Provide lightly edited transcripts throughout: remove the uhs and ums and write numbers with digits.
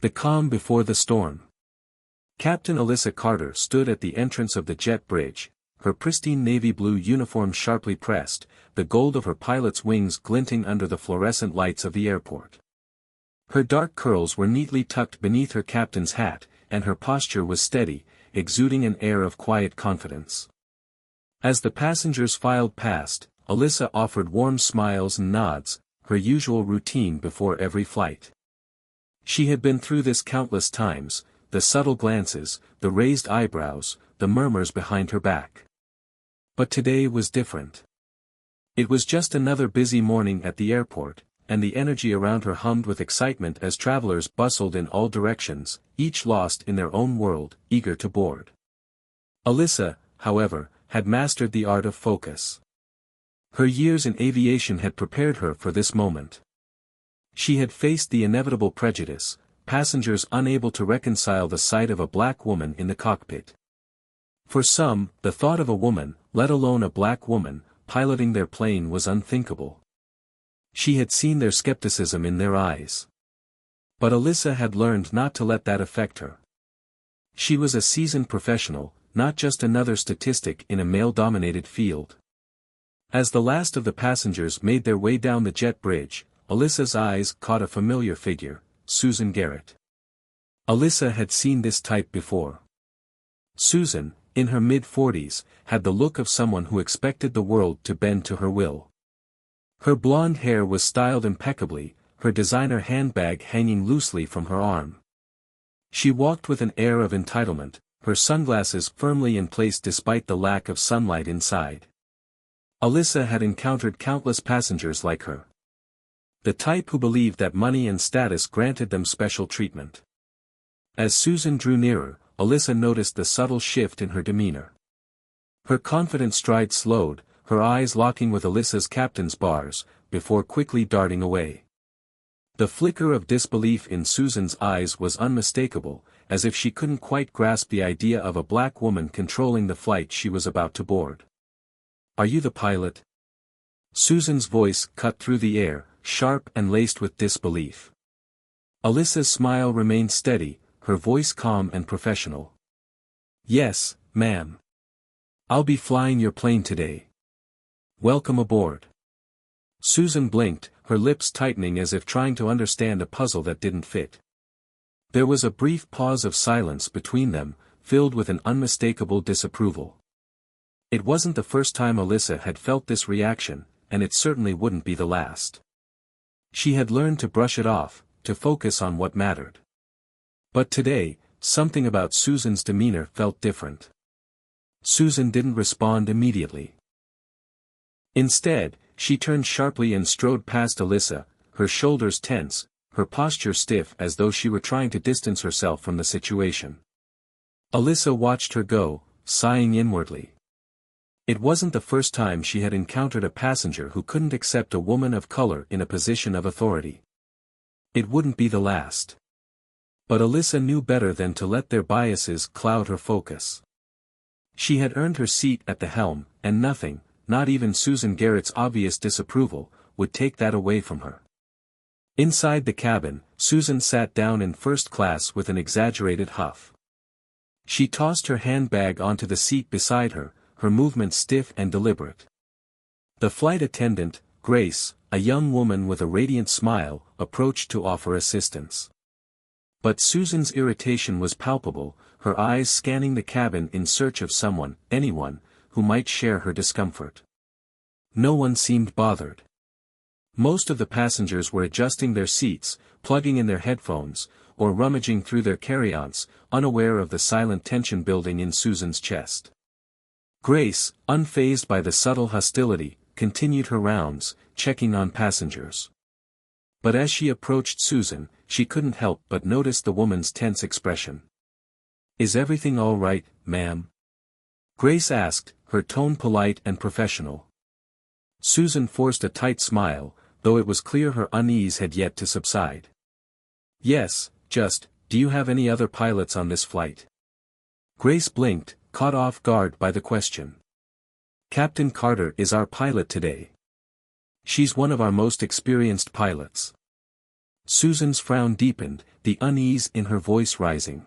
The calm before the storm. Captain Alyssa Carter stood at the entrance of the jet bridge, her pristine navy blue uniform sharply pressed, the gold of her pilot's wings glinting under the fluorescent lights of the airport. Her dark curls were neatly tucked beneath her captain's hat, and her posture was steady, exuding an air of quiet confidence. As the passengers filed past, Alyssa offered warm smiles and nods, her usual routine before every flight. She had been through this countless times, the subtle glances, the raised eyebrows, the murmurs behind her back. But today was different. It was just another busy morning at the airport, and the energy around her hummed with excitement as travelers bustled in all directions, each lost in their own world, eager to board. Alyssa, however, had mastered the art of focus. Her years in aviation had prepared her for this moment. She had faced the inevitable prejudice, passengers unable to reconcile the sight of a black woman in the cockpit. For some, the thought of a woman, let alone a black woman, piloting their plane was unthinkable. She had seen their skepticism in their eyes. But Alyssa had learned not to let that affect her. She was a seasoned professional, not just another statistic in a male-dominated field. As the last of the passengers made their way down the jet bridge, Alyssa's eyes caught a familiar figure, Susan Garrett. Alyssa had seen this type before. Susan, in her mid-40s, had the look of someone who expected the world to bend to her will. Her blonde hair was styled impeccably, her designer handbag hanging loosely from her arm. She walked with an air of entitlement, her sunglasses firmly in place despite the lack of sunlight inside. Alyssa had encountered countless passengers like her. The type who believed that money and status granted them special treatment. As Susan drew nearer, Alyssa noticed the subtle shift in her demeanor. Her confident stride slowed, her eyes locking with Alyssa's captain's bars, before quickly darting away. The flicker of disbelief in Susan's eyes was unmistakable, as if she couldn't quite grasp the idea of a black woman controlling the flight she was about to board. "Are you the pilot?" Susan's voice cut through the air, sharp and laced with disbelief. Alyssa's smile remained steady, her voice calm and professional. "Yes, ma'am. I'll be flying your plane today. Welcome aboard." Susan blinked, her lips tightening as if trying to understand a puzzle that didn't fit. There was a brief pause of silence between them, filled with an unmistakable disapproval. It wasn't the first time Alyssa had felt this reaction, and it certainly wouldn't be the last. She had learned to brush it off, to focus on what mattered. But today, something about Susan's demeanor felt different. Susan didn't respond immediately. Instead, she turned sharply and strode past Alyssa, her shoulders tense, her posture stiff as though she were trying to distance herself from the situation. Alyssa watched her go, sighing inwardly. It wasn't the first time she had encountered a passenger who couldn't accept a woman of color in a position of authority. It wouldn't be the last. But Alyssa knew better than to let their biases cloud her focus. She had earned her seat at the helm, and nothing, not even Susan Garrett's obvious disapproval, would take that away from her. Inside the cabin, Susan sat down in first class with an exaggerated huff. She tossed her handbag onto the seat beside her, her movements stiff and deliberate. The flight attendant, Grace, a young woman with a radiant smile, approached to offer assistance. But Susan's irritation was palpable, her eyes scanning the cabin in search of someone, anyone, who might share her discomfort. No one seemed bothered. Most of the passengers were adjusting their seats, plugging in their headphones, or rummaging through their carry-ons, unaware of the silent tension building in Susan's chest. Grace, unfazed by the subtle hostility, continued her rounds, checking on passengers. But as she approached Susan, she couldn't help but notice the woman's tense expression. "Is everything all right, ma'am?" Grace asked, her tone polite and professional. Susan forced a tight smile, though it was clear her unease had yet to subside. "Yes, just, do you have any other pilots on this flight?" Grace blinked, caught off guard by the question. "Captain Carter is our pilot today. She's one of our most experienced pilots." Susan's frown deepened, the unease in her voice rising.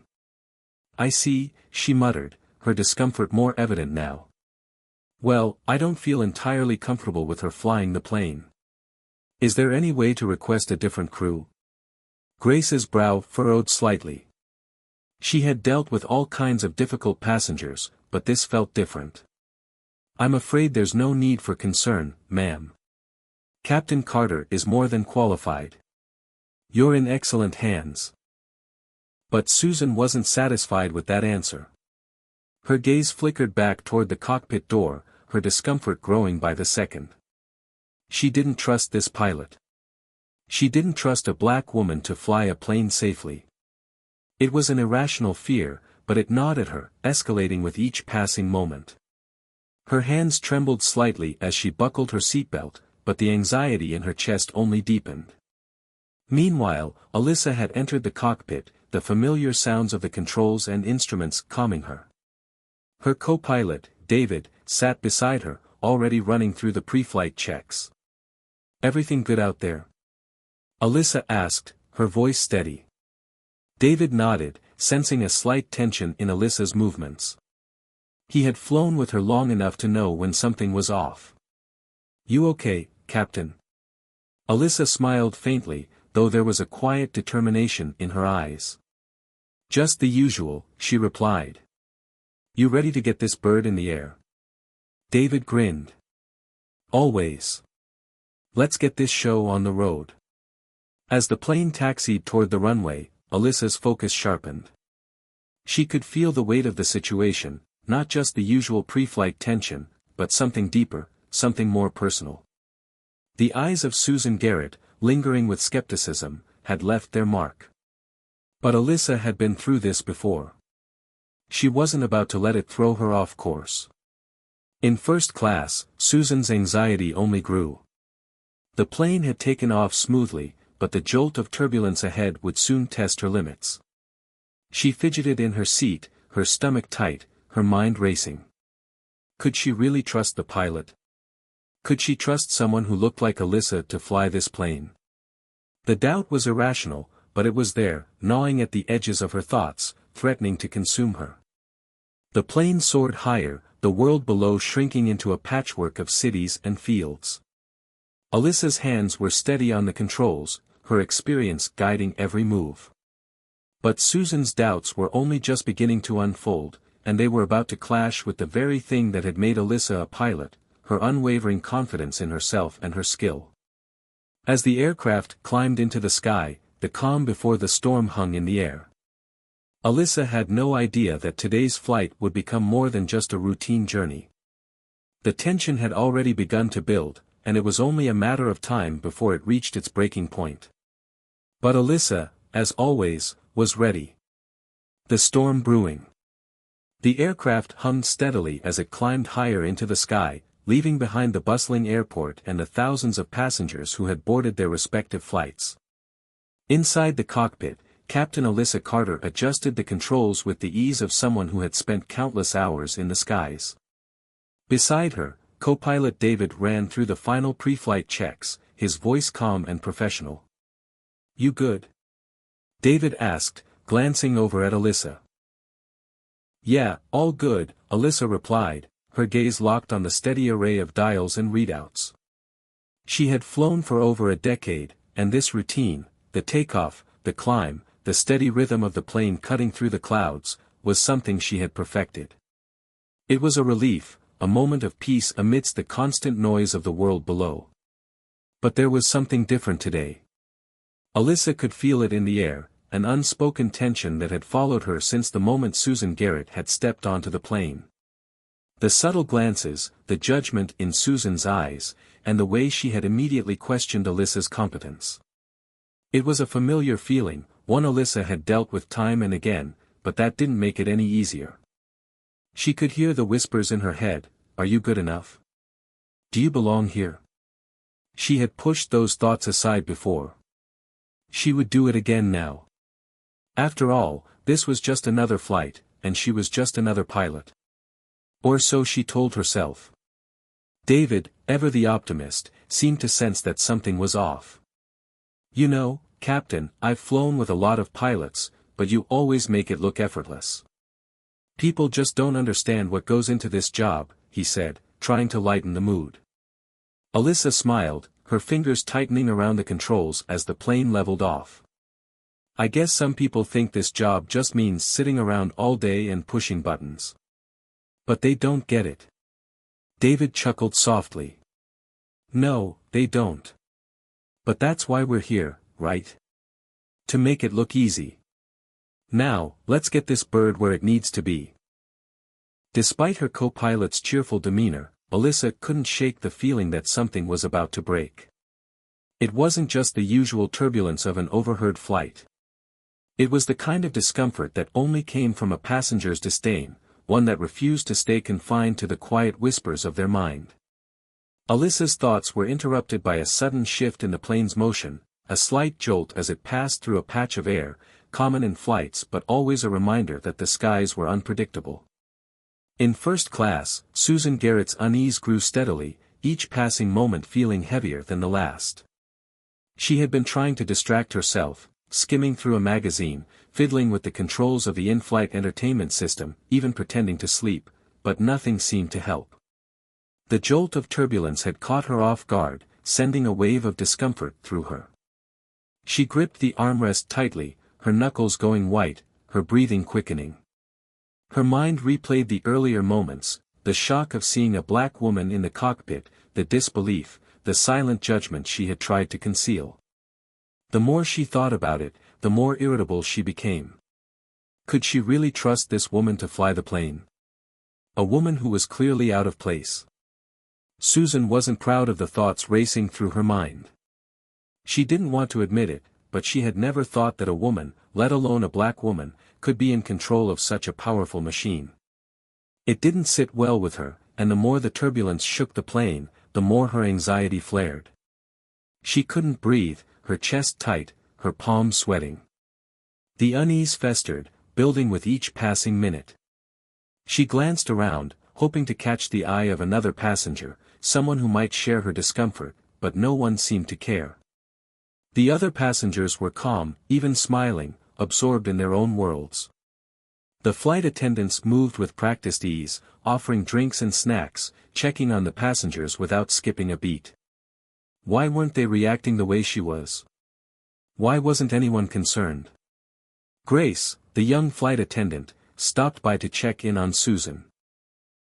"I see," she muttered, her discomfort more evident now. "Well, I don't feel entirely comfortable with her flying the plane. Is there any way to request a different crew?" Grace's brow furrowed slightly. She had dealt with all kinds of difficult passengers, but this felt different. "I'm afraid there's no need for concern, ma'am. Captain Carter is more than qualified. You're in excellent hands." But Susan wasn't satisfied with that answer. Her gaze flickered back toward the cockpit door, her discomfort growing by the second. She didn't trust this pilot. She didn't trust a black woman to fly a plane safely. It was an irrational fear, but it gnawed at her, escalating with each passing moment. Her hands trembled slightly as she buckled her seatbelt, but the anxiety in her chest only deepened. Meanwhile, Alyssa had entered the cockpit, the familiar sounds of the controls and instruments calming her. Her co-pilot, David, sat beside her, already running through the pre-flight checks. "Everything good out there?" Alyssa asked, her voice steady. David nodded, sensing a slight tension in Alyssa's movements. He had flown with her long enough to know when something was off. "You okay, Captain?" Alyssa smiled faintly, though there was a quiet determination in her eyes. "Just the usual," she replied. "You ready to get this bird in the air?" David grinned. "Always. Let's get this show on the road." As the plane taxied toward the runway, Alyssa's focus sharpened. She could feel the weight of the situation, not just the usual pre-flight tension, but something deeper, something more personal. The eyes of Susan Garrett, lingering with skepticism, had left their mark. But Alyssa had been through this before. She wasn't about to let it throw her off course. In first class, Susan's anxiety only grew. The plane had taken off smoothly, but the jolt of turbulence ahead would soon test her limits. She fidgeted in her seat, her stomach tight, her mind racing. Could she really trust the pilot? Could she trust someone who looked like Alyssa to fly this plane? The doubt was irrational, but it was there, gnawing at the edges of her thoughts, threatening to consume her. The plane soared higher, the world below shrinking into a patchwork of cities and fields. Alyssa's hands were steady on the controls, her experience guiding every move. But Susan's doubts were only just beginning to unfold, and they were about to clash with the very thing that had made Alyssa a pilot, her unwavering confidence in herself and her skill. As the aircraft climbed into the sky, the calm before the storm hung in the air. Alyssa had no idea that today's flight would become more than just a routine journey. The tension had already begun to build, and it was only a matter of time before it reached its breaking point. But Alyssa, as always, was ready. The storm brewing. The aircraft hummed steadily as it climbed higher into the sky, leaving behind the bustling airport and the thousands of passengers who had boarded their respective flights. Inside the cockpit, Captain Alyssa Carter adjusted the controls with the ease of someone who had spent countless hours in the skies. Beside her, co-pilot David ran through the final pre-flight checks, his voice calm and professional. "You good?" David asked, glancing over at Alyssa. "Yeah, all good," Alyssa replied, her gaze locked on the steady array of dials and readouts. She had flown for over a decade, and this routine, the takeoff, the climb, the steady rhythm of the plane cutting through the clouds, was something she had perfected. It was a relief, a moment of peace amidst the constant noise of the world below. But there was something different today. Alyssa could feel it in the air, an unspoken tension that had followed her since the moment Susan Garrett had stepped onto the plane. The subtle glances, the judgment in Susan's eyes, and the way she had immediately questioned Alyssa's competence. It was a familiar feeling, one Alyssa had dealt with time and again, but that didn't make it any easier. She could hear the whispers in her head, "Are you good enough? Do you belong here?" She had pushed those thoughts aside before. She would do it again now. After all, this was just another flight, and she was just another pilot. Or so she told herself. David, ever the optimist, seemed to sense that something was off. "You know, "Captain, I've flown with a lot of pilots, but you always make it look effortless. People just don't understand what goes into this job," he said, trying to lighten the mood. Alyssa smiled, her fingers tightening around the controls as the plane leveled off. "I guess some people think this job just means sitting around all day and pushing buttons. But they don't get it." David chuckled softly. "No, they don't. But that's why we're here, right? To make it look easy. Now, let's get this bird where it needs to be." Despite her co-pilot's cheerful demeanor, Alyssa couldn't shake the feeling that something was about to break. It wasn't just the usual turbulence of an overheard flight. It was the kind of discomfort that only came from a passenger's disdain, one that refused to stay confined to the quiet whispers of their mind. Alyssa's thoughts were interrupted by a sudden shift in the plane's motion, a slight jolt as it passed through a patch of air, common in flights but always a reminder that the skies were unpredictable. In first class, Susan Garrett's unease grew steadily, each passing moment feeling heavier than the last. She had been trying to distract herself, skimming through a magazine, fiddling with the controls of the in-flight entertainment system, even pretending to sleep, but nothing seemed to help. The jolt of turbulence had caught her off guard, sending a wave of discomfort through her. She gripped the armrest tightly, her knuckles going white, her breathing quickening. Her mind replayed the earlier moments, the shock of seeing a black woman in the cockpit, the disbelief, the silent judgment she had tried to conceal. The more she thought about it, the more irritable she became. Could she really trust this woman to fly the plane? A woman who was clearly out of place. Susan wasn't proud of the thoughts racing through her mind. She didn't want to admit it, but she had never thought that a woman, let alone a black woman, could be in control of such a powerful machine. It didn't sit well with her, and the more the turbulence shook the plane, the more her anxiety flared. She couldn't breathe, her chest tight, her palms sweating. The unease festered, building with each passing minute. She glanced around, hoping to catch the eye of another passenger, someone who might share her discomfort, but no one seemed to care. The other passengers were calm, even smiling, absorbed in their own worlds. The flight attendants moved with practiced ease, offering drinks and snacks, checking on the passengers without skipping a beat. Why weren't they reacting the way she was? Why wasn't anyone concerned? Grace, the young flight attendant, stopped by to check in on Susan.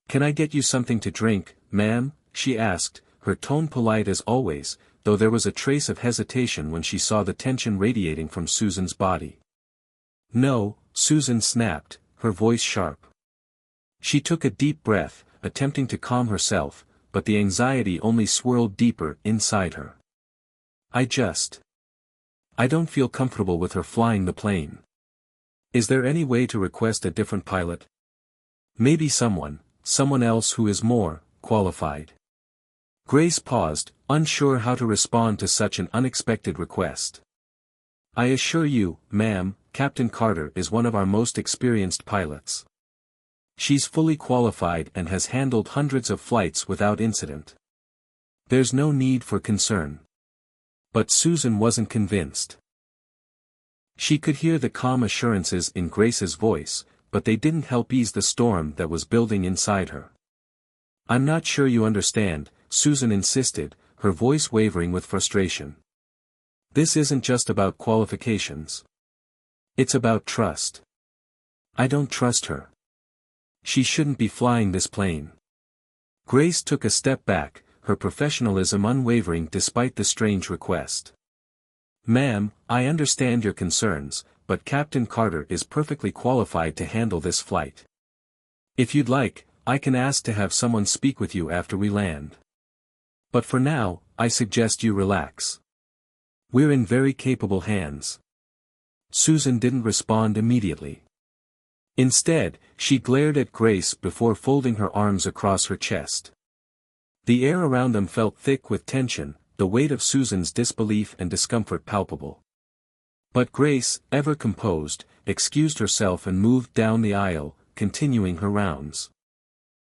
"Can I get you something to drink, ma'am?" she asked, her tone polite as always, though there was a trace of hesitation when she saw the tension radiating from Susan's body. "No," Susan snapped, her voice sharp. She took a deep breath, attempting to calm herself, but the anxiety only swirled deeper inside her. I don't feel comfortable with her flying the plane. Is there any way to request a different pilot? Maybe someone else who is more qualified." Grace paused, unsure how to respond to such an unexpected request. "I assure you, ma'am, Captain Carter is one of our most experienced pilots. She's fully qualified and has handled hundreds of flights without incident. There's no need for concern." But Susan wasn't convinced. She could hear the calm assurances in Grace's voice, but they didn't help ease the storm that was building inside her. "I'm not sure you understand," Susan insisted, her voice wavering with frustration. "This isn't just about qualifications. It's about trust. I don't trust her. She shouldn't be flying this plane." Grace took a step back, her professionalism unwavering despite the strange request. "Ma'am, I understand your concerns, but Captain Carter is perfectly qualified to handle this flight. If you'd like, I can ask to have someone speak with you after we land. But for now, I suggest you relax. We're in very capable hands." Susan didn't respond immediately. Instead, she glared at Grace before folding her arms across her chest. The air around them felt thick with tension, the weight of Susan's disbelief and discomfort palpable. But Grace, ever composed, excused herself and moved down the aisle, continuing her rounds.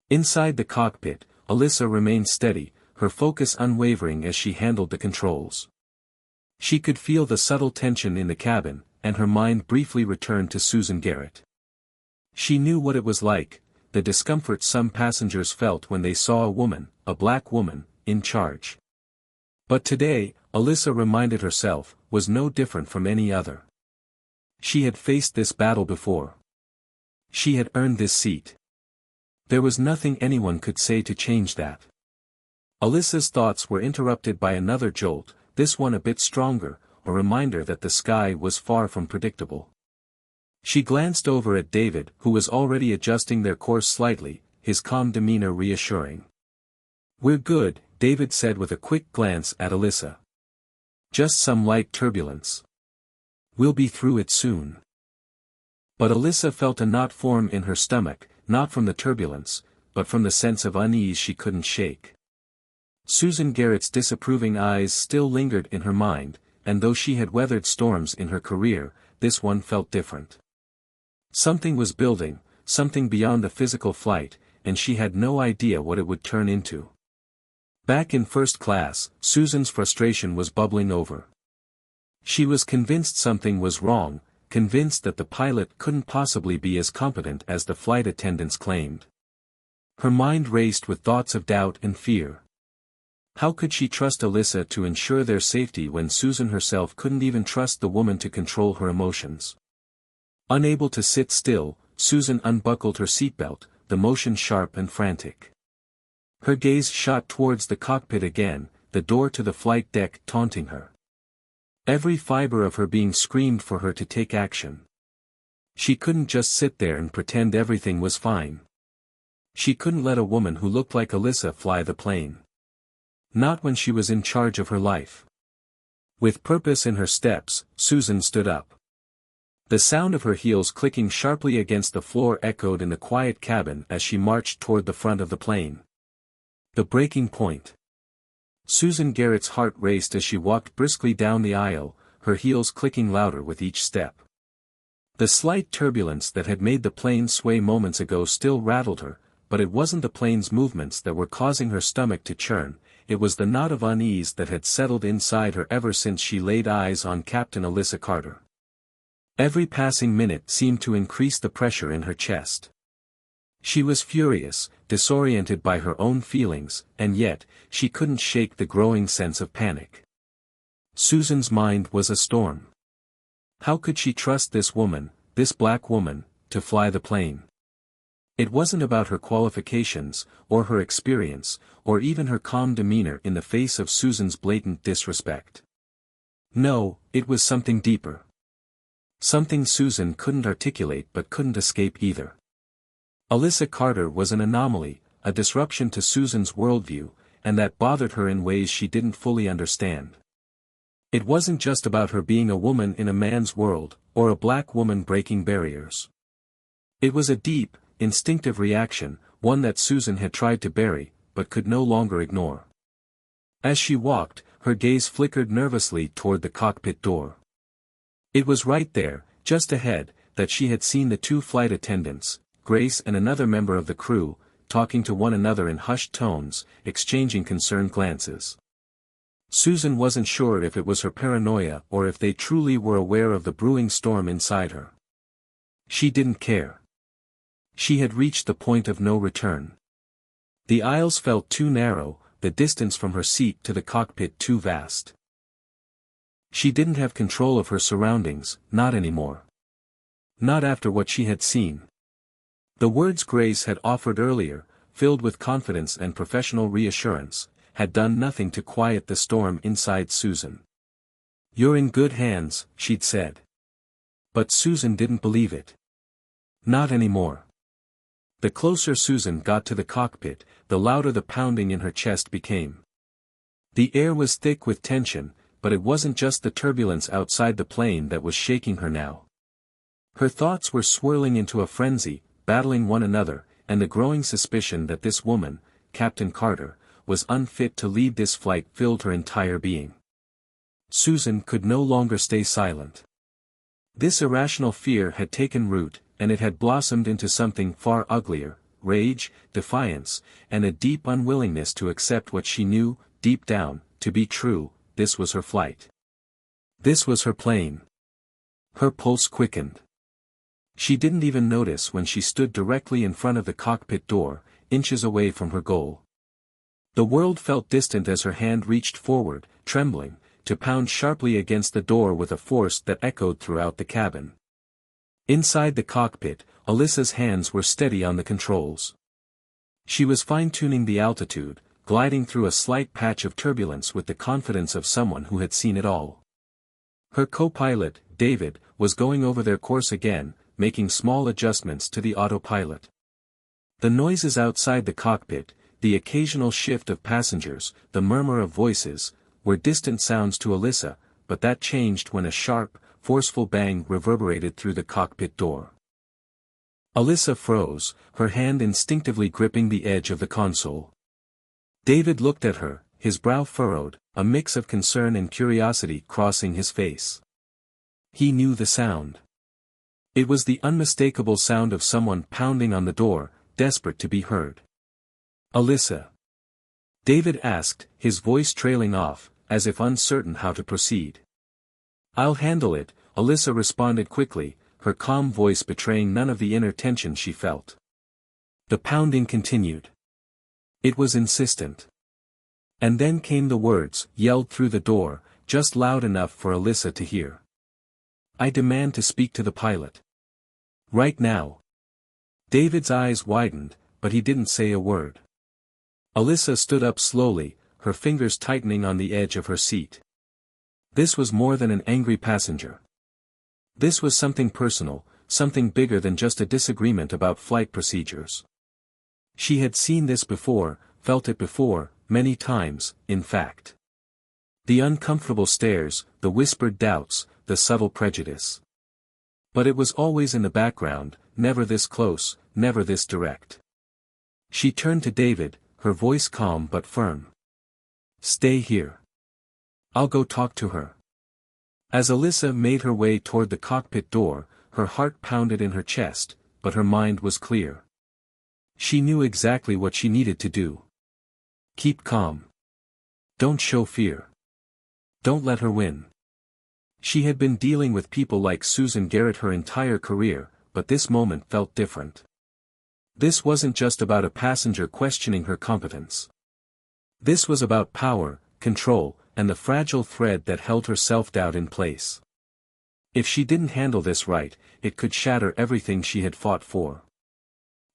Inside the cockpit, Alyssa remained steady, her focus unwavering as she handled the controls. She could feel the subtle tension in the cabin, and her mind briefly returned to Susan Garrett. She knew what it was like, the discomfort some passengers felt when they saw a woman, a black woman, in charge. But today, Alyssa reminded herself, was no different from any other. She had faced this battle before. She had earned this seat. There was nothing anyone could say to change that. Alyssa's thoughts were interrupted by another jolt, this one a bit stronger, a reminder that the sky was far from predictable. She glanced over at David, who was already adjusting their course slightly, his calm demeanor reassuring. "We're good," David said with a quick glance at Alyssa. "Just some light turbulence. We'll be through it soon." But Alyssa felt a knot form in her stomach, not from the turbulence, but from the sense of unease she couldn't shake. Susan Garrett's disapproving eyes still lingered in her mind, and though she had weathered storms in her career, this one felt different. Something was building, something beyond the physical flight, and she had no idea what it would turn into. Back in first class, Susan's frustration was bubbling over. She was convinced something was wrong, convinced that the pilot couldn't possibly be as competent as the flight attendants claimed. Her mind raced with thoughts of doubt and fear. How could she trust Alyssa to ensure their safety when Susan herself couldn't even trust the woman to control her emotions? Unable to sit still, Susan unbuckled her seatbelt, the motion sharp and frantic. Her gaze shot towards the cockpit again, the door to the flight deck taunting her. Every fiber of her being screamed for her to take action. She couldn't just sit there and pretend everything was fine. She couldn't let a woman who looked like Alyssa fly the plane. Not when she was in charge of her life. With purpose in her steps, Susan stood up. The sound of her heels clicking sharply against the floor echoed in the quiet cabin as she marched toward the front of the plane. The breaking point. Susan Garrett's heart raced as she walked briskly down the aisle, her heels clicking louder with each step. The slight turbulence that had made the plane sway moments ago still rattled her, but it wasn't the plane's movements that were causing her stomach to churn, it was the knot of unease that had settled inside her ever since she laid eyes on Captain Alyssa Carter. Every passing minute seemed to increase the pressure in her chest. She was furious, disoriented by her own feelings, and yet, she couldn't shake the growing sense of panic. Susan's mind was a storm. How could she trust this woman, this black woman, to fly the plane? It wasn't about her qualifications, or her experience, or even her calm demeanor in the face of Susan's blatant disrespect. No, it was something deeper. Something Susan couldn't articulate but couldn't escape either. Alyssa Carter was an anomaly, a disruption to Susan's worldview, and that bothered her in ways she didn't fully understand. It wasn't just about her being a woman in a man's world, or a black woman breaking barriers. It was a deep, instinctive reaction, one that Susan had tried to bury, but could no longer ignore. As she walked, her gaze flickered nervously toward the cockpit door. It was right there, just ahead, that she had seen the two flight attendants, Grace and another member of the crew, talking to one another in hushed tones, exchanging concerned glances. Susan wasn't sure if it was her paranoia or if they truly were aware of the brewing storm inside her. She didn't care. She had reached the point of no return. The aisles felt too narrow, the distance from her seat to the cockpit too vast. She didn't have control of her surroundings, not anymore. Not after what she had seen. The words Grace had offered earlier, filled with confidence and professional reassurance, had done nothing to quiet the storm inside Susan. "You're in good hands," she'd said. But Susan didn't believe it. Not anymore. The closer Susan got to the cockpit, the louder the pounding in her chest became. The air was thick with tension, but it wasn't just the turbulence outside the plane that was shaking her now. Her thoughts were swirling into a frenzy, battling one another, and the growing suspicion that this woman, Captain Carter, was unfit to lead this flight filled her entire being. Susan could no longer stay silent. This irrational fear had taken root, and it had blossomed into something far uglier, rage, defiance, and a deep unwillingness to accept what she knew, deep down, to be true. This was her flight. This was her plane. Her pulse quickened. She didn't even notice when she stood directly in front of the cockpit door, inches away from her goal. The world felt distant as her hand reached forward, trembling, to pound sharply against the door with a force that echoed throughout the cabin. Inside the cockpit, Alyssa's hands were steady on the controls. She was fine-tuning the altitude, gliding through a slight patch of turbulence with the confidence of someone who had seen it all. Her co-pilot, David, was going over their course again, making small adjustments to the autopilot. The noises outside the cockpit, the occasional shift of passengers, the murmur of voices, were distant sounds to Alyssa, but that changed when a sharp, forceful bang reverberated through the cockpit door. Alyssa froze, her hand instinctively gripping the edge of the console. David looked at her, his brow furrowed, a mix of concern and curiosity crossing his face. He knew the sound. It was the unmistakable sound of someone pounding on the door, desperate to be heard. "Alyssa?" David asked, his voice trailing off, as if uncertain how to proceed. "I'll handle it," Alyssa responded quickly, her calm voice betraying none of the inner tension she felt. The pounding continued. It was insistent. And then came the words, yelled through the door, just loud enough for Alyssa to hear. "I demand to speak to the pilot. Right now." David's eyes widened, but he didn't say a word. Alyssa stood up slowly, her fingers tightening on the edge of her seat. This was more than an angry passenger. This was something personal, something bigger than just a disagreement about flight procedures. She had seen this before, felt it before, many times, in fact. The uncomfortable stares, the whispered doubts, the subtle prejudice. But it was always in the background, never this close, never this direct. She turned to David, her voice calm but firm. "Stay here. I'll go talk to her." As Alyssa made her way toward the cockpit door, her heart pounded in her chest, but her mind was clear. She knew exactly what she needed to do. Keep calm. Don't show fear. Don't let her win. She had been dealing with people like Susan Garrett her entire career, but this moment felt different. This wasn't just about a passenger questioning her competence. This was about power, control, and the fragile thread that held her self-doubt in place. If she didn't handle this right, it could shatter everything she had fought for.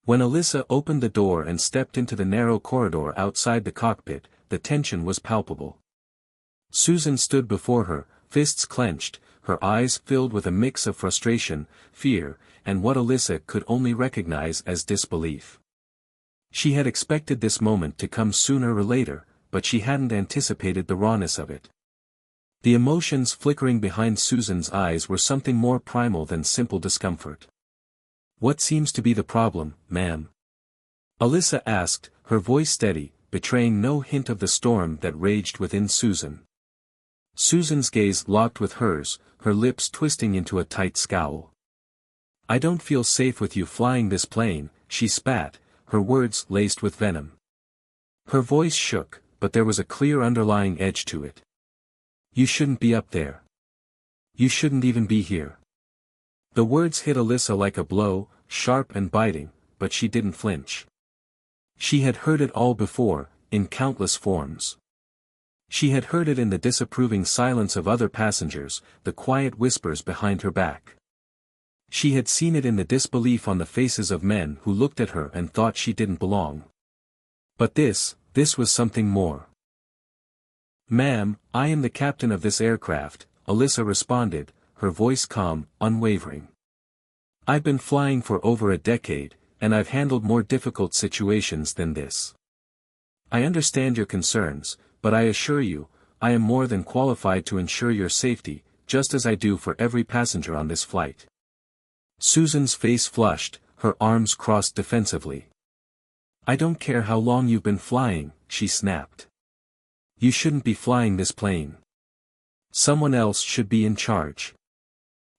When Alyssa opened the door and stepped into the narrow corridor outside the cockpit, the tension was palpable. Susan stood before her, fists clenched, her eyes filled with a mix of frustration, fear, and what Alyssa could only recognize as disbelief. She had expected this moment to come sooner or later, but she hadn't anticipated the rawness of it. The emotions flickering behind Susan's eyes were something more primal than simple discomfort. "What seems to be the problem, ma'am?" Alyssa asked, her voice steady, betraying no hint of the storm that raged within Susan. Susan's gaze locked with hers, her lips twisting into a tight scowl. "I don't feel safe with you flying this plane," she spat, her words laced with venom. Her voice shook, but there was a clear underlying edge to it. "You shouldn't be up there. You shouldn't even be here." The words hit Alyssa like a blow, sharp and biting, but she didn't flinch. She had heard it all before, in countless forms. She had heard it in the disapproving silence of other passengers, the quiet whispers behind her back. She had seen it in the disbelief on the faces of men who looked at her and thought she didn't belong. But this was something more. "Ma'am, I am the captain of this aircraft," Alyssa responded, her voice calm, unwavering. "I've been flying for over a decade, and I've handled more difficult situations than this. I understand your concerns, but I assure you, I am more than qualified to ensure your safety, just as I do for every passenger on this flight." Susan's face flushed, her arms crossed defensively. "I don't care how long you've been flying," she snapped. "You shouldn't be flying this plane. Someone else should be in charge."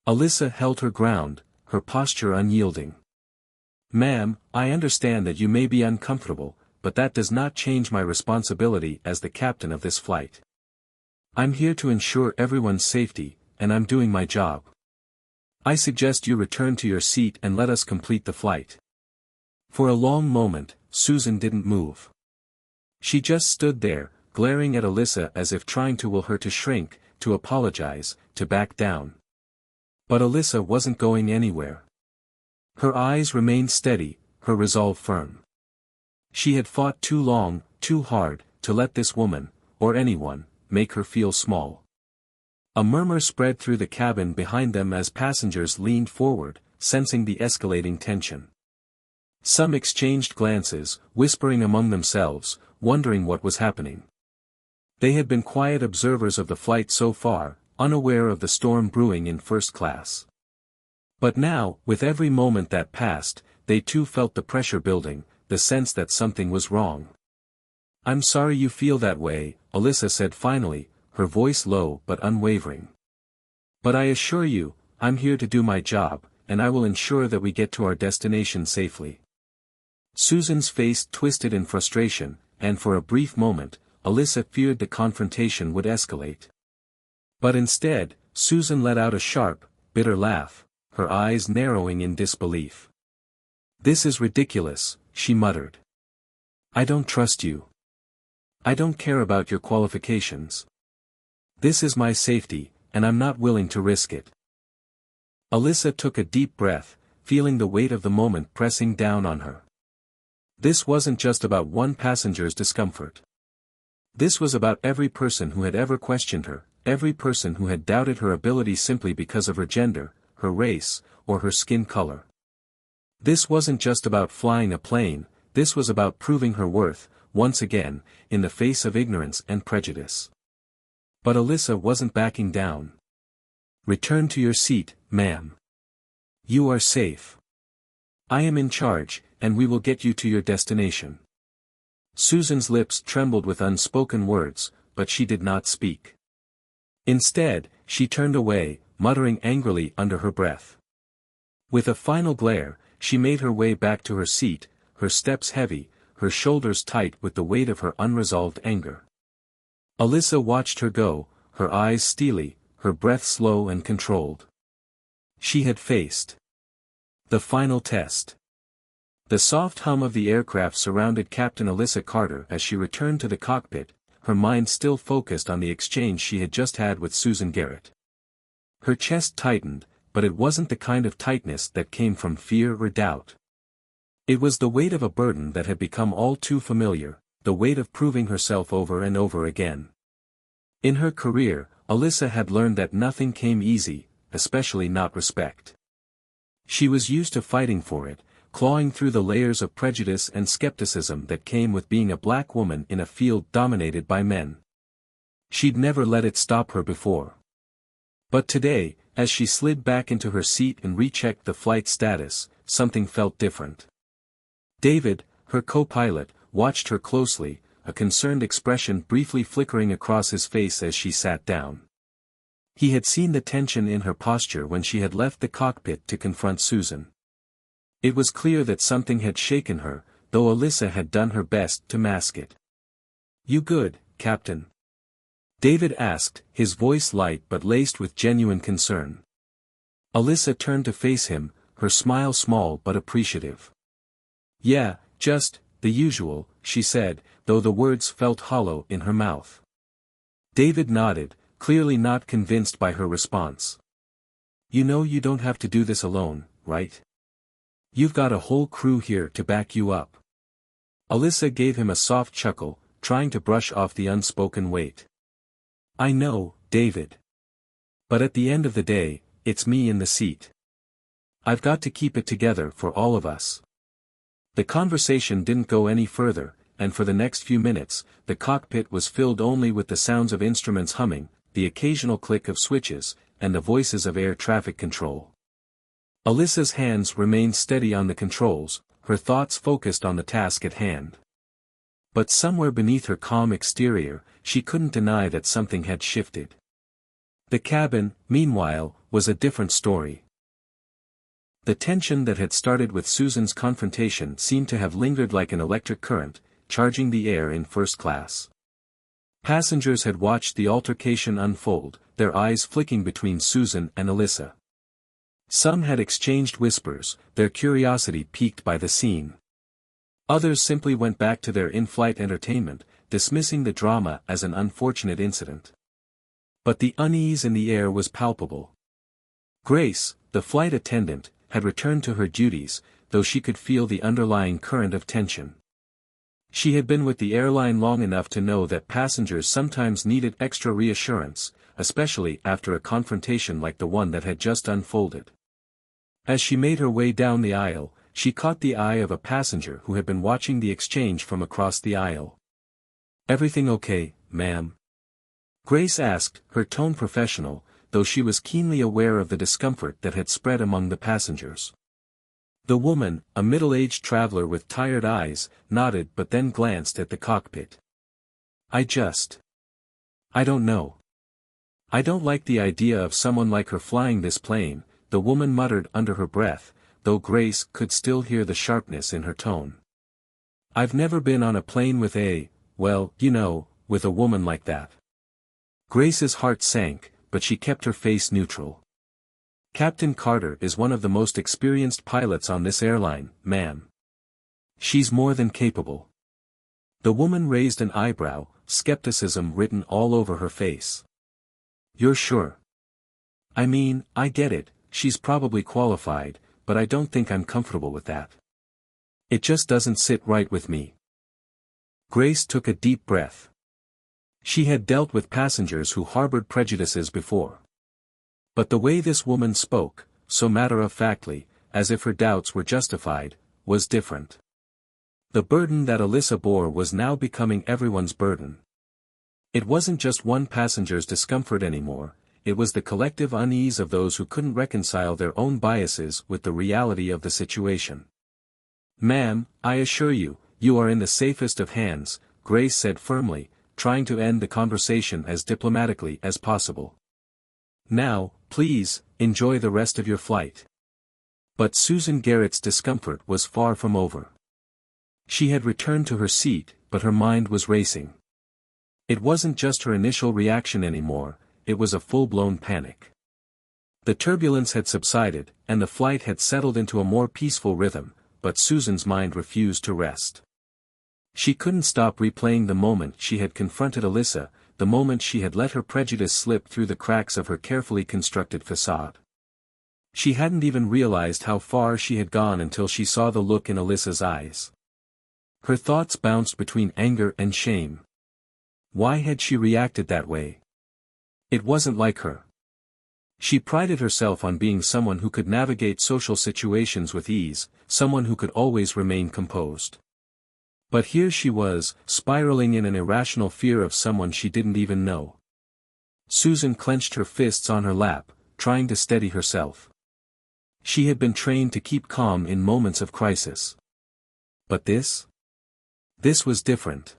Alyssa held her ground, her posture unyielding. "Ma'am, I understand that you may be uncomfortable, but that does not change my responsibility as the captain of this flight. I'm here to ensure everyone's safety, and I'm doing my job. I suggest you return to your seat and let us complete the flight." For a long moment, Susan didn't move. She just stood there, glaring at Alyssa as if trying to will her to shrink, to apologize, to back down. But Alyssa wasn't going anywhere. Her eyes remained steady, her resolve firm. She had fought too long, too hard, to let this woman, or anyone, make her feel small. A murmur spread through the cabin behind them as passengers leaned forward, sensing the escalating tension. Some exchanged glances, whispering among themselves, wondering what was happening. They had been quiet observers of the flight so far, unaware of the storm brewing in first class. But now, with every moment that passed, they too felt the pressure building, the sense that something was wrong. "I'm sorry you feel that way," Alyssa said finally, her voice low but unwavering. "But I assure you, I'm here to do my job, and I will ensure that we get to our destination safely." Susan's face twisted in frustration, and for a brief moment, Alyssa feared the confrontation would escalate. But instead, Susan let out a sharp, bitter laugh, her eyes narrowing in disbelief. "This is ridiculous," she muttered. "I don't trust you. I don't care about your qualifications. This is my safety, and I'm not willing to risk it." Alyssa took a deep breath, feeling the weight of the moment pressing down on her. This wasn't just about one passenger's discomfort. This was about every person who had ever questioned her, every person who had doubted her ability simply because of her gender, her race, or her skin color. This wasn't just about flying a plane, this was about proving her worth, once again, in the face of ignorance and prejudice. But Alyssa wasn't backing down. "Return to your seat, ma'am. You are safe. I am in charge, and we will get you to your destination." Susan's lips trembled with unspoken words, but she did not speak. Instead, she turned away, muttering angrily under her breath. With a final glare, she made her way back to her seat, her steps heavy, her shoulders tight with the weight of her unresolved anger. Alyssa watched her go, her eyes steely, her breath slow and controlled. She had faced the final test. The soft hum of the aircraft surrounded Captain Alyssa Carter as she returned to the cockpit, her mind still focused on the exchange she had just had with Susan Garrett. Her chest tightened, but it wasn't the kind of tightness that came from fear or doubt. It was the weight of a burden that had become all too familiar, the weight of proving herself over and over again. In her career, Alyssa had learned that nothing came easy, especially not respect. She was used to fighting for it, clawing through the layers of prejudice and skepticism that came with being a black woman in a field dominated by men. She'd never let it stop her before. But today, as she slid back into her seat and rechecked the flight status, something felt different. David, her co-pilot, watched her closely, a concerned expression briefly flickering across his face as she sat down. He had seen the tension in her posture when she had left the cockpit to confront Susan. It was clear that something had shaken her, though Alyssa had done her best to mask it. "You good, Captain?" David asked, his voice light but laced with genuine concern. Alyssa turned to face him, her smile small but appreciative. "Yeah, just the usual," she said, though the words felt hollow in her mouth. David nodded, clearly not convinced by her response. "You know you don't have to do this alone, right? You've got a whole crew here to back you up." Alyssa gave him a soft chuckle, trying to brush off the unspoken weight. "I know, David. But at the end of the day, it's me in the seat. I've got to keep it together for all of us." The conversation didn't go any further, and for the next few minutes, the cockpit was filled only with the sounds of instruments humming, the occasional click of switches, and the voices of air traffic control. Alyssa's hands remained steady on the controls, her thoughts focused on the task at hand. But somewhere beneath her calm exterior, she couldn't deny that something had shifted. The cabin, meanwhile, was a different story. The tension that had started with Susan's confrontation seemed to have lingered like an electric current, charging the air in first class. Passengers had watched the altercation unfold, their eyes flicking between Susan and Alyssa. Some had exchanged whispers, their curiosity piqued by the scene. Others simply went back to their in-flight entertainment, dismissing the drama as an unfortunate incident. But the unease in the air was palpable. Grace, the flight attendant, had returned to her duties, though she could feel the underlying current of tension. She had been with the airline long enough to know that passengers sometimes needed extra reassurance, especially after a confrontation like the one that had just unfolded. As she made her way down the aisle, she caught the eye of a passenger who had been watching the exchange from across the aisle. "Everything okay, ma'am?" Grace asked, her tone professional, though she was keenly aware of the discomfort that had spread among the passengers. The woman, a middle-aged traveler with tired eyes, nodded but then glanced at the cockpit. I don't know. I don't like the idea of someone like her flying this plane," the woman muttered under her breath, though Grace could still hear the sharpness in her tone. "I've never been on a plane with with a woman like that." Grace's heart sank, but she kept her face neutral. "Captain Carter is one of the most experienced pilots on this airline, ma'am. She's more than capable." The woman raised an eyebrow, skepticism written all over her face. "You're sure? I mean, I get it, she's probably qualified, but I don't think I'm comfortable with that. It just doesn't sit right with me." Grace took a deep breath. She had dealt with passengers who harbored prejudices before. But the way this woman spoke, so matter-of-factly, as if her doubts were justified, was different. The burden that Alyssa bore was now becoming everyone's burden. It wasn't just one passenger's discomfort anymore, it was the collective unease of those who couldn't reconcile their own biases with the reality of the situation. "Ma'am, I assure you, you are in the safest of hands," Grace said firmly, trying to end the conversation as diplomatically as possible. "Now, please, enjoy the rest of your flight." But Susan Garrett's discomfort was far from over. She had returned to her seat, but her mind was racing. It wasn't just her initial reaction anymore, it was a full-blown panic. The turbulence had subsided, and the flight had settled into a more peaceful rhythm, but Susan's mind refused to rest. She couldn't stop replaying the moment she had confronted Alyssa, the moment she had let her prejudice slip through the cracks of her carefully constructed facade. She hadn't even realized how far she had gone until she saw the look in Alyssa's eyes. Her thoughts bounced between anger and shame. Why had she reacted that way? It wasn't like her. She prided herself on being someone who could navigate social situations with ease, someone who could always remain composed. But here she was, spiraling in an irrational fear of someone she didn't even know. Susan clenched her fists on her lap, trying to steady herself. She had been trained to keep calm in moments of crisis. But this? This was different.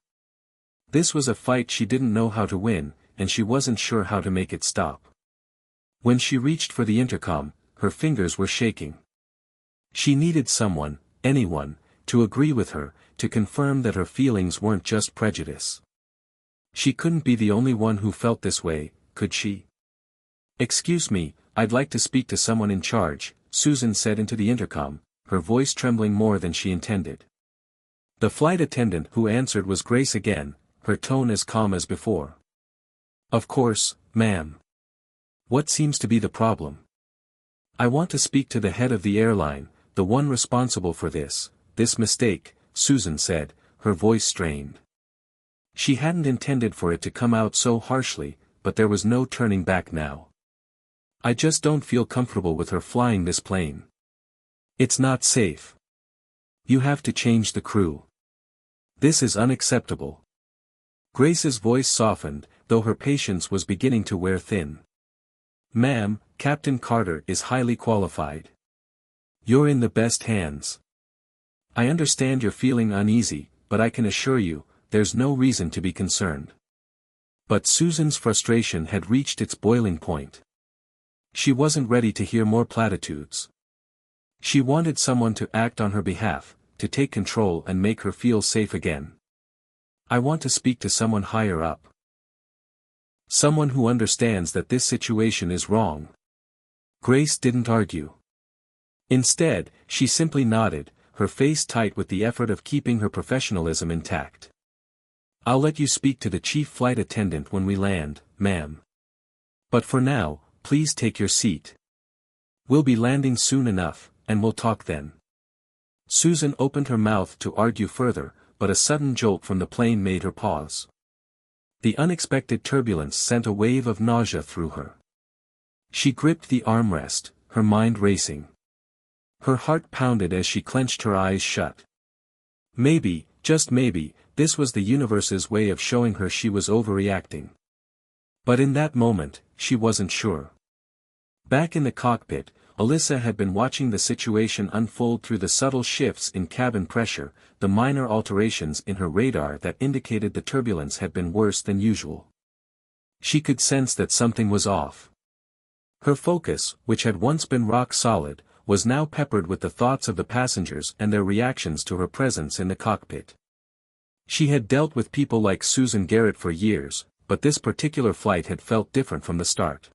This was a fight she didn't know how to win, and she wasn't sure how to make it stop. When she reached for the intercom, her fingers were shaking. She needed someone, anyone, to agree with her, to confirm that her feelings weren't just prejudice. She couldn't be the only one who felt this way, could she? "Excuse me, I'd like to speak to someone in charge," Susan said into the intercom, her voice trembling more than she intended. The flight attendant who answered was Grace again, her tone as calm as before. "Of course, ma'am. What seems to be the problem?" "I want to speak to the head of the airline, the one responsible for this mistake," Susan said, her voice strained. She hadn't intended for it to come out so harshly, but there was no turning back now. "I just don't feel comfortable with her flying this plane. It's not safe. You have to change the crew. This is unacceptable." Grace's voice softened, though her patience was beginning to wear thin. "Ma'am, Captain Carter is highly qualified. You're in the best hands. I understand you're feeling uneasy, but I can assure you, there's no reason to be concerned." But Susan's frustration had reached its boiling point. She wasn't ready to hear more platitudes. She wanted someone to act on her behalf, to take control and make her feel safe again. "I want to speak to someone higher up." Someone who understands that this situation is wrong. Grace didn't argue. Instead, she simply nodded, her face tight with the effort of keeping her professionalism intact. "I'll let you speak to the chief flight attendant when we land, ma'am. But for now, please take your seat. We'll be landing soon enough, and we'll talk then." Susan opened her mouth to argue further, but a sudden jolt from the plane made her pause. The unexpected turbulence sent a wave of nausea through her. She gripped the armrest, her mind racing. Her heart pounded as she clenched her eyes shut. Maybe, just maybe, this was the universe's way of showing her she was overreacting. But in that moment, she wasn't sure. Back in the cockpit, Alyssa had been watching the situation unfold through the subtle shifts in cabin pressure, the minor alterations in her radar that indicated the turbulence had been worse than usual. She could sense that something was off. Her focus, which had once been rock solid, was now peppered with the thoughts of the passengers and their reactions to her presence in the cockpit. She had dealt with people like Susan Garrett for years, but this particular flight had felt different from the start.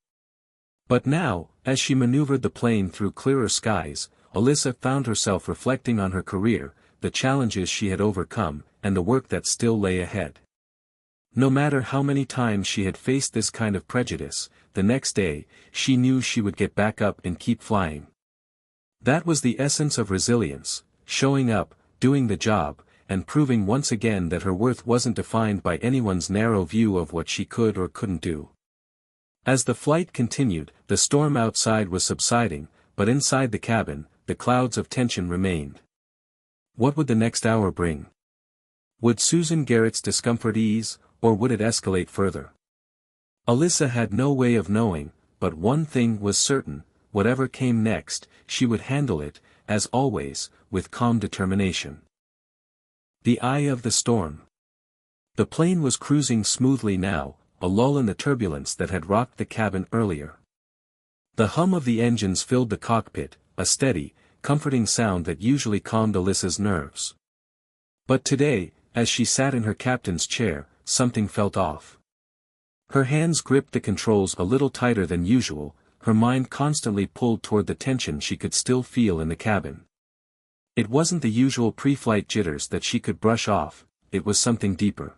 But now, as she maneuvered the plane through clearer skies, Alyssa found herself reflecting on her career, the challenges she had overcome, and the work that still lay ahead. No matter how many times she had faced this kind of prejudice, the next day, she knew she would get back up and keep flying. That was the essence of resilience, showing up, doing the job, and proving once again that her worth wasn't defined by anyone's narrow view of what she could or couldn't do. As the flight continued, the storm outside was subsiding, but inside the cabin, the clouds of tension remained. What would the next hour bring? Would Susan Garrett's discomfort ease, or would it escalate further? Alyssa had no way of knowing, but one thing was certain: whatever came next, she would handle it, as always, with calm determination. The eye of the storm. The plane was cruising smoothly now, a lull in the turbulence that had rocked the cabin earlier. The hum of the engines filled the cockpit, a steady, comforting sound that usually calmed Alyssa's nerves. But today, as she sat in her captain's chair, something felt off. Her hands gripped the controls a little tighter than usual, her mind constantly pulled toward the tension she could still feel in the cabin. It wasn't the usual pre-flight jitters that she could brush off, it was something deeper.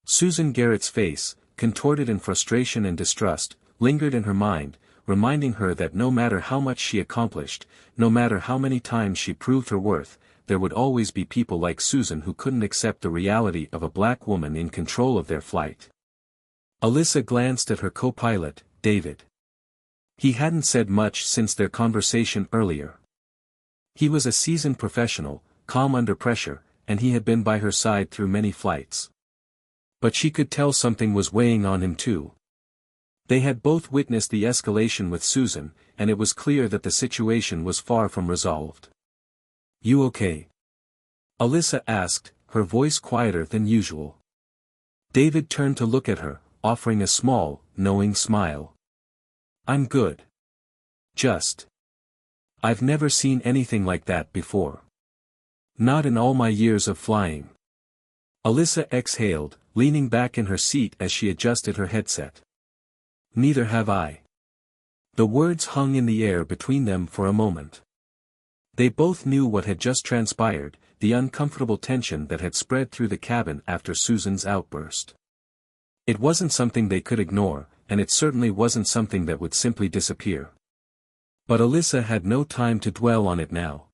Susan Garrett's face, contorted in frustration and distrust, lingered in her mind, reminding her that no matter how much she accomplished, no matter how many times she proved her worth, there would always be people like Susan who couldn't accept the reality of a black woman in control of their flight. Alyssa glanced at her co-pilot, David. He hadn't said much since their conversation earlier. He was a seasoned professional, calm under pressure, and he had been by her side through many flights. But she could tell something was weighing on him too. They had both witnessed the escalation with Susan, and it was clear that the situation was far from resolved. "You okay?" Alyssa asked, her voice quieter than usual. David turned to look at her, offering a small, knowing smile. "I'm good. I've never seen anything like that before. Not in all my years of flying." Alyssa exhaled, leaning back in her seat as she adjusted her headset. "Neither have I." The words hung in the air between them for a moment. They both knew what had just transpired, the uncomfortable tension that had spread through the cabin after Susan's outburst. It wasn't something they could ignore, and it certainly wasn't something that would simply disappear. But Alyssa had no time to dwell on it now.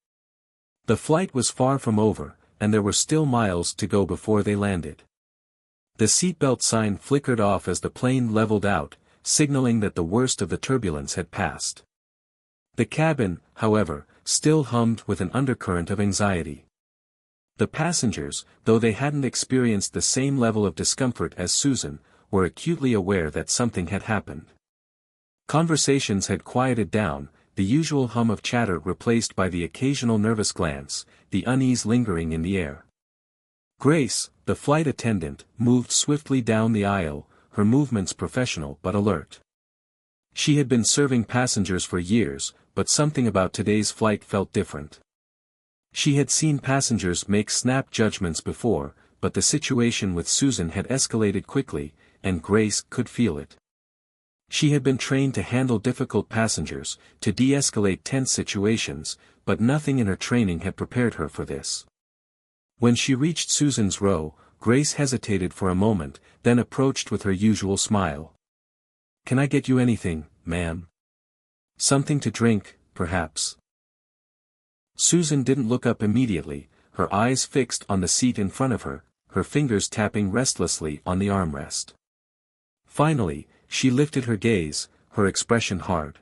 The flight was far from over, and there were still miles to go before they landed. The seatbelt sign flickered off as the plane leveled out, signaling that the worst of the turbulence had passed. The cabin, however, still hummed with an undercurrent of anxiety. The passengers, though they hadn't experienced the same level of discomfort as Susan, were acutely aware that something had happened. Conversations had quieted down, the usual hum of chatter replaced by the occasional nervous glance, the unease lingering in the air. Grace, the flight attendant, moved swiftly down the aisle, her movements professional but alert. She had been serving passengers for years, but something about today's flight felt different. She had seen passengers make snap judgments before, but the situation with Susan had escalated quickly, and Grace could feel it. She had been trained to handle difficult passengers, to de-escalate tense situations, but nothing in her training had prepared her for this. When she reached Susan's row, Grace hesitated for a moment, then approached with her usual smile. "Can I get you anything, ma'am? Something to drink, perhaps?" Susan didn't look up immediately, her eyes fixed on the seat in front of her, her fingers tapping restlessly on the armrest. Finally, she lifted her gaze, her expression hard.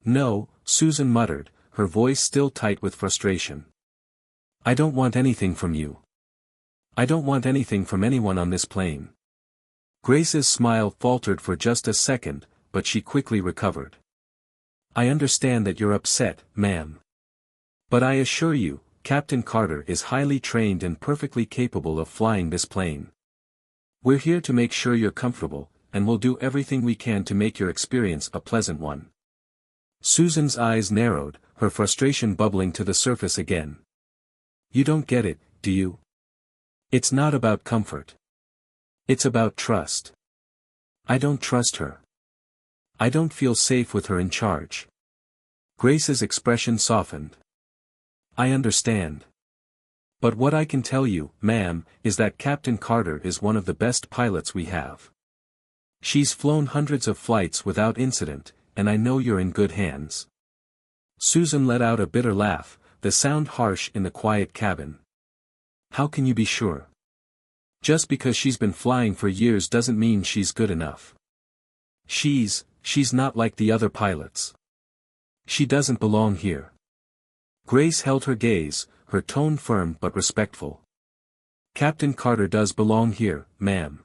"No," Susan muttered, her voice still tight with frustration. "I don't want anything from you. I don't want anything from anyone on this plane." Grace's smile faltered for just a second, but she quickly recovered. "I understand that you're upset, ma'am. But I assure you, Captain Carter is highly trained and perfectly capable of flying this plane. We're here to make sure you're comfortable, and we'll do everything we can to make your experience a pleasant one." Susan's eyes narrowed, her frustration bubbling to the surface again. "You don't get it, do you? It's not about comfort. It's about trust. I don't trust her. I don't feel safe with her in charge." Grace's expression softened. "I understand. But what I can tell you, ma'am, is that Captain Carter is one of the best pilots we have. She's flown hundreds of flights without incident, and I know you're in good hands." Susan let out a bitter laugh, the sound harsh in the quiet cabin. "How can you be sure? Just because she's been flying for years doesn't mean she's good enough. She's not like the other pilots. She doesn't belong here." Grace held her gaze, her tone firm but respectful. "Captain Carter does belong here, ma'am.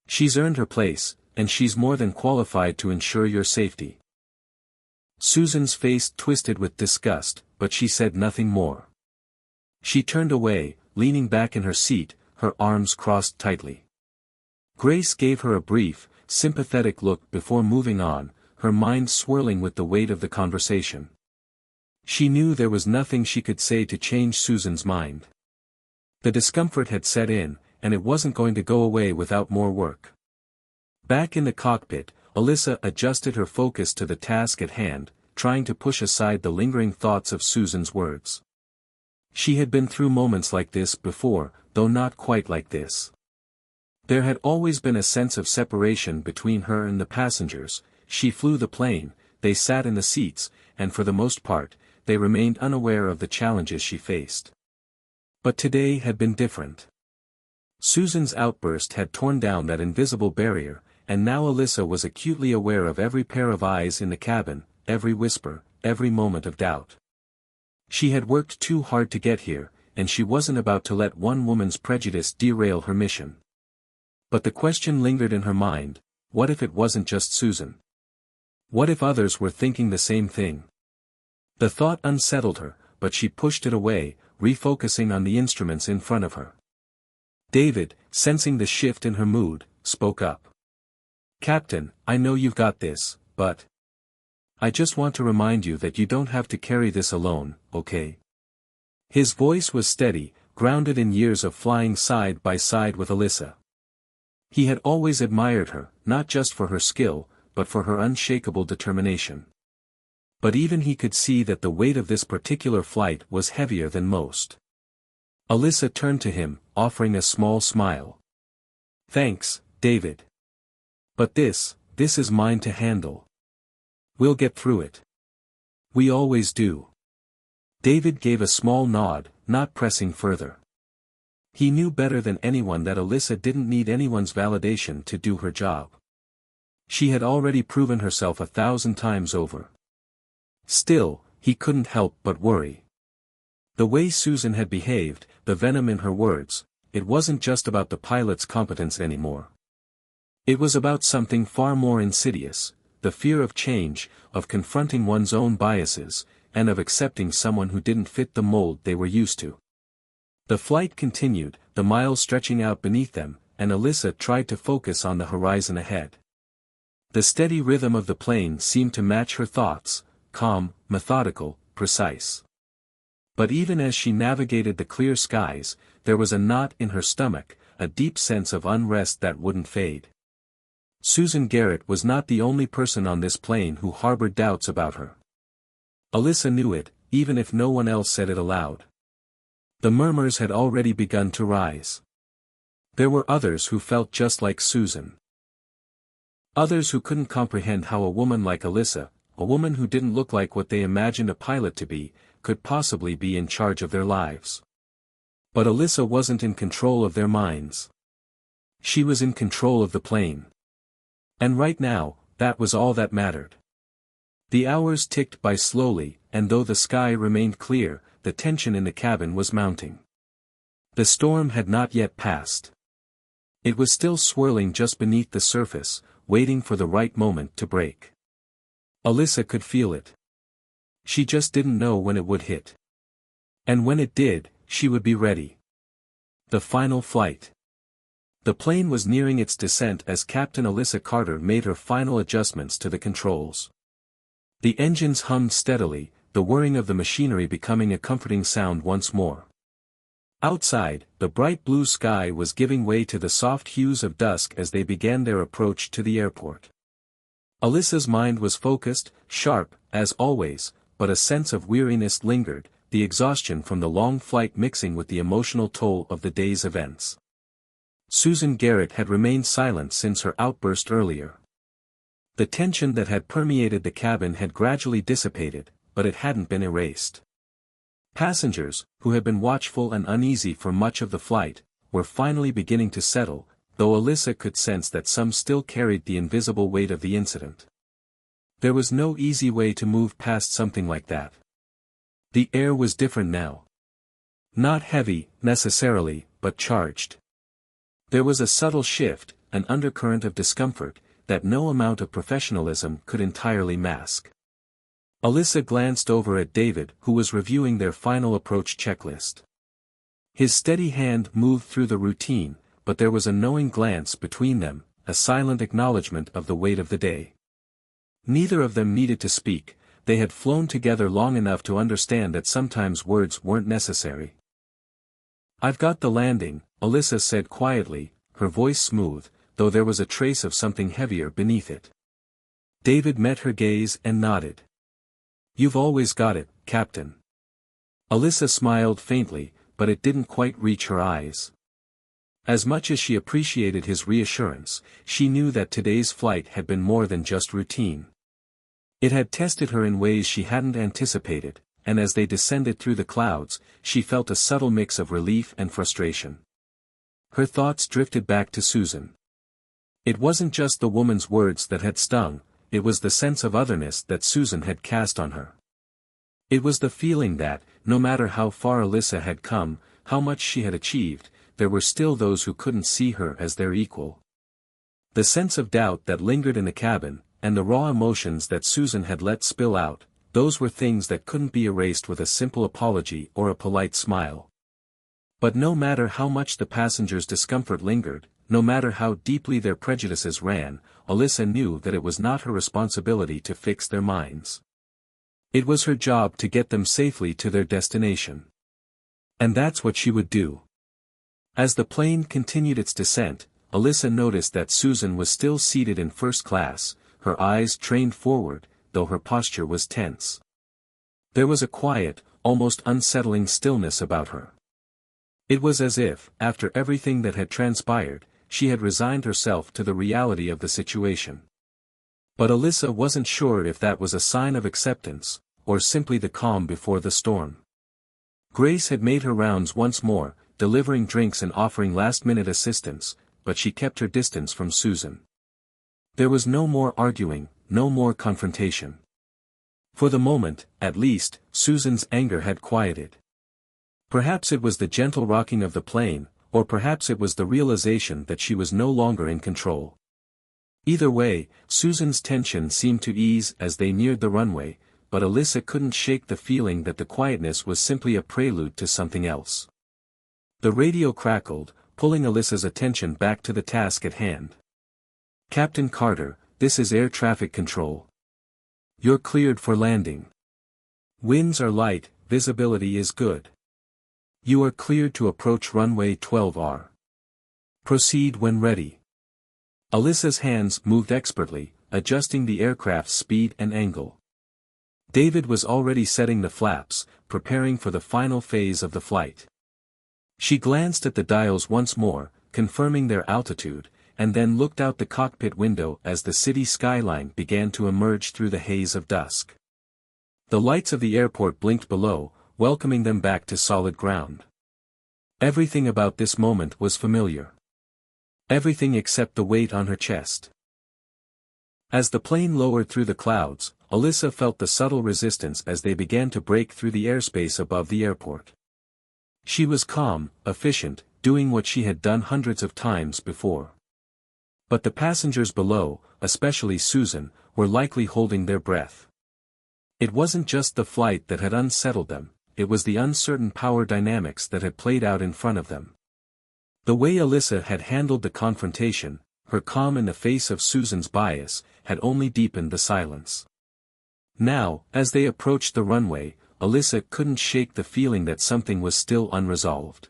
She's earned her place, and she's more than qualified to ensure your safety." Susan's face twisted with disgust, but she said nothing more. She turned away, leaning back in her seat, her arms crossed tightly. Grace gave her a brief, sympathetic look before moving on, her mind swirling with the weight of the conversation. She knew there was nothing she could say to change Susan's mind. The discomfort had set in, and it wasn't going to go away without more work. Back in the cockpit, Alyssa adjusted her focus to the task at hand, trying to push aside the lingering thoughts of Susan's words. She had been through moments like this before, though not quite like this. There had always been a sense of separation between her and the passengers. She flew the plane, they sat in the seats, and for the most part, they remained unaware of the challenges she faced. But today had been different. Susan's outburst had torn down that invisible barrier, and now Alyssa was acutely aware of every pair of eyes in the cabin, every whisper, every moment of doubt. She had worked too hard to get here, and she wasn't about to let one woman's prejudice derail her mission. But the question lingered in her mind, what if it wasn't just Susan? What if others were thinking the same thing? The thought unsettled her, but she pushed it away, refocusing on the instruments in front of her. David, sensing the shift in her mood, spoke up. "Captain, I know you've got this, but I just want to remind you that you don't have to carry this alone, okay?" His voice was steady, grounded in years of flying side by side with Alyssa. He had always admired her, not just for her skill, but for her unshakable determination. But even he could see that the weight of this particular flight was heavier than most. Alyssa turned to him, offering a small smile. "Thanks, David. But this is mine to handle. We'll get through it. We always do." David gave a small nod, not pressing further. He knew better than anyone that Alyssa didn't need anyone's validation to do her job. She had already proven herself 1,000 times over. Still, he couldn't help but worry. The way Susan had behaved, the venom in her words, it wasn't just about the pilot's competence anymore. It was about something far more insidious, the fear of change, of confronting one's own biases, and of accepting someone who didn't fit the mold they were used to. The flight continued, the miles stretching out beneath them, and Alyssa tried to focus on the horizon ahead. The steady rhythm of the plane seemed to match her thoughts, calm, methodical, precise. But even as she navigated the clear skies, there was a knot in her stomach, a deep sense of unrest that wouldn't fade. Susan Garrett was not the only person on this plane who harbored doubts about her. Alyssa knew it, even if no one else said it aloud. The murmurs had already begun to rise. There were others who felt just like Susan. Others who couldn't comprehend how a woman like Alyssa, a woman who didn't look like what they imagined a pilot to be, could possibly be in charge of their lives. But Alyssa wasn't in control of their minds. She was in control of the plane. And right now, that was all that mattered. The hours ticked by slowly, and though the sky remained clear, the tension in the cabin was mounting. The storm had not yet passed. It was still swirling just beneath the surface, waiting for the right moment to break. Alyssa could feel it. She just didn't know when it would hit. And when it did, she would be ready. The final flight. The plane was nearing its descent as Captain Alyssa Carter made her final adjustments to the controls. The engines hummed steadily, the whirring of the machinery becoming a comforting sound once more. Outside, the bright blue sky was giving way to the soft hues of dusk as they began their approach to the airport. Alyssa's mind was focused, sharp, as always, but a sense of weariness lingered, the exhaustion from the long flight mixing with the emotional toll of the day's events. Susan Garrett had remained silent since her outburst earlier. The tension that had permeated the cabin had gradually dissipated, but it hadn't been erased. Passengers, who had been watchful and uneasy for much of the flight, were finally beginning to settle, though Alyssa could sense that some still carried the invisible weight of the incident. There was no easy way to move past something like that. The air was different now. Not heavy, necessarily, but charged. There was a subtle shift, an undercurrent of discomfort, that no amount of professionalism could entirely mask. Alyssa glanced over at David, who was reviewing their final approach checklist. His steady hand moved through the routine, but there was a knowing glance between them, a silent acknowledgement of the weight of the day. Neither of them needed to speak, they had flown together long enough to understand that sometimes words weren't necessary. "I've got the landing," Alyssa said quietly, her voice smooth, though there was a trace of something heavier beneath it. David met her gaze and nodded. "You've always got it, Captain." Alyssa smiled faintly, but it didn't quite reach her eyes. As much as she appreciated his reassurance, she knew that today's flight had been more than just routine. It had tested her in ways she hadn't anticipated, and as they descended through the clouds, she felt a subtle mix of relief and frustration. Her thoughts drifted back to Susan. It wasn't just the woman's words that had stung, it was the sense of otherness that Susan had cast on her. It was the feeling that, no matter how far Alyssa had come, how much she had achieved, there were still those who couldn't see her as their equal. The sense of doubt that lingered in the cabin, and the raw emotions that Susan had let spill out, those were things that couldn't be erased with a simple apology or a polite smile. But no matter how much the passengers' discomfort lingered, no matter how deeply their prejudices ran, Alyssa knew that it was not her responsibility to fix their minds. It was her job to get them safely to their destination. And that's what she would do. As the plane continued its descent, Alyssa noticed that Susan was still seated in first class, her eyes trained forward, though her posture was tense. There was a quiet, almost unsettling stillness about her. It was as if, after everything that had transpired, she had resigned herself to the reality of the situation. But Alyssa wasn't sure if that was a sign of acceptance, or simply the calm before the storm. Grace had made her rounds once more, delivering drinks and offering last-minute assistance, but she kept her distance from Susan. There was no more arguing, no more confrontation. For the moment, at least, Susan's anger had quieted. Perhaps it was the gentle rocking of the plane, or perhaps it was the realization that she was no longer in control. Either way, Susan's tension seemed to ease as they neared the runway, but Alyssa couldn't shake the feeling that the quietness was simply a prelude to something else. The radio crackled, pulling Alyssa's attention back to the task at hand. "Captain Carter, this is air traffic control. You're cleared for landing. Winds are light, visibility is good. You are cleared to approach runway 12R. Proceed when ready. Alyssa's hands moved expertly, adjusting the aircraft's speed and angle. David was already setting the flaps, preparing for the final phase of the flight. She glanced at the dials once more, confirming their altitude, and then looked out the cockpit window as the city skyline began to emerge through the haze of dusk. The lights of the airport blinked below, welcoming them back to solid ground. Everything about this moment was familiar. Everything except the weight on her chest. As the plane lowered through the clouds, Alyssa felt the subtle resistance as they began to break through the airspace above the airport. She was calm, efficient, doing what she had done hundreds of times before. But the passengers below, especially Susan, were likely holding their breath. It wasn't just the flight that had unsettled them, it was the uncertain power dynamics that had played out in front of them. The way Alyssa had handled the confrontation, her calm in the face of Susan's bias, had only deepened the silence. Now, as they approached the runway, Alyssa couldn't shake the feeling that something was still unresolved.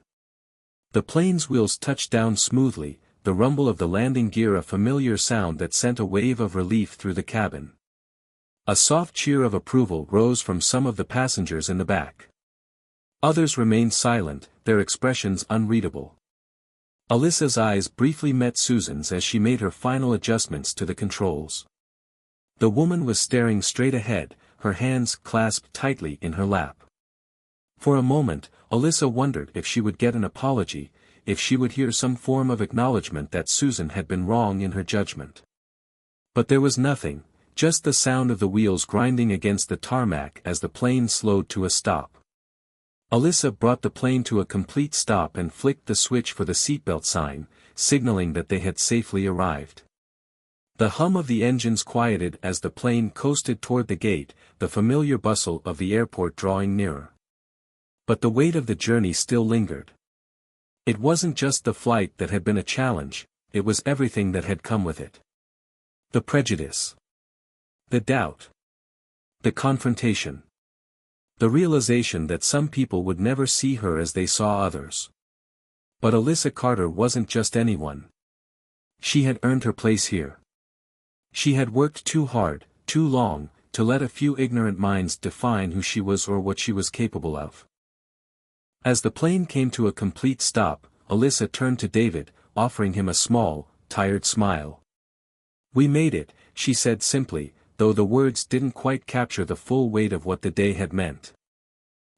The plane's wheels touched down smoothly, the rumble of the landing gear a familiar sound that sent a wave of relief through the cabin. A soft cheer of approval rose from some of the passengers in the back. Others remained silent, their expressions unreadable. Alyssa's eyes briefly met Susan's as she made her final adjustments to the controls. The woman was staring straight ahead, her hands clasped tightly in her lap. For a moment, Alyssa wondered if she would get an apology, if she would hear some form of acknowledgement that Susan had been wrong in her judgment. But there was nothing, just the sound of the wheels grinding against the tarmac as the plane slowed to a stop. Alyssa brought the plane to a complete stop and flicked the switch for the seatbelt sign, signaling that they had safely arrived. The hum of the engines quieted as the plane coasted toward the gate, the familiar bustle of the airport drawing nearer. But the weight of the journey still lingered. It wasn't just the flight that had been a challenge, it was everything that had come with it. The prejudice. The doubt. The confrontation. The realization that some people would never see her as they saw others. But Alyssa Carter wasn't just anyone. She had earned her place here. She had worked too hard, too long, to let a few ignorant minds define who she was or what she was capable of. As the plane came to a complete stop, Alyssa turned to David, offering him a small, tired smile. "We made it," she said simply, though the words didn't quite capture the full weight of what the day had meant.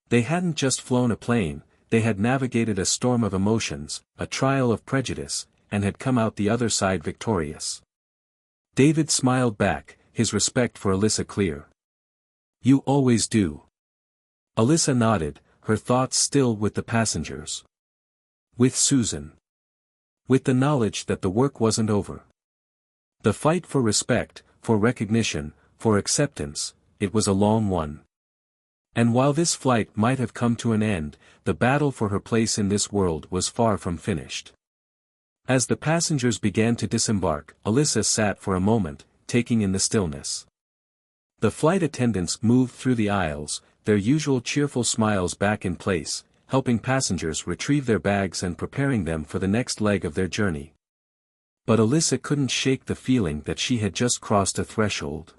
They hadn't just flown a plane, they had navigated a storm of emotions, a trial of prejudice, and had come out the other side victorious. David smiled back, his respect for Alyssa clear. "You always do." Alyssa nodded, her thoughts still with the passengers. With Susan. With the knowledge that the work wasn't over. The fight for respect, for recognition, for acceptance, it was a long one. And while this flight might have come to an end, the battle for her place in this world was far from finished. As the passengers began to disembark, Alyssa sat for a moment, taking in the stillness. The flight attendants moved through the aisles, their usual cheerful smiles back in place, helping passengers retrieve their bags and preparing them for the next leg of their journey. But Alyssa couldn't shake the feeling that she had just crossed a threshold.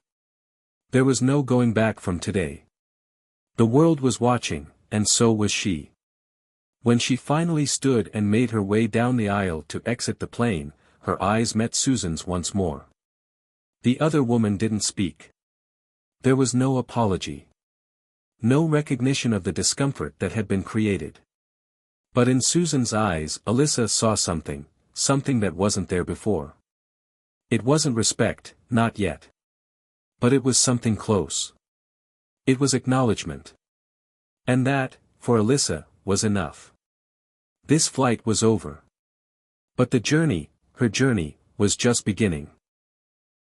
There was no going back from today. The world was watching, and so was she. When she finally stood and made her way down the aisle to exit the plane, her eyes met Susan's once more. The other woman didn't speak. There was no apology. No recognition of the discomfort that had been created. But in Susan's eyes, Alyssa saw something that wasn't there before. It wasn't respect, not yet. But it was something close. It was acknowledgement. And that, for Alyssa, was enough. This flight was over. But the journey, her journey, was just beginning.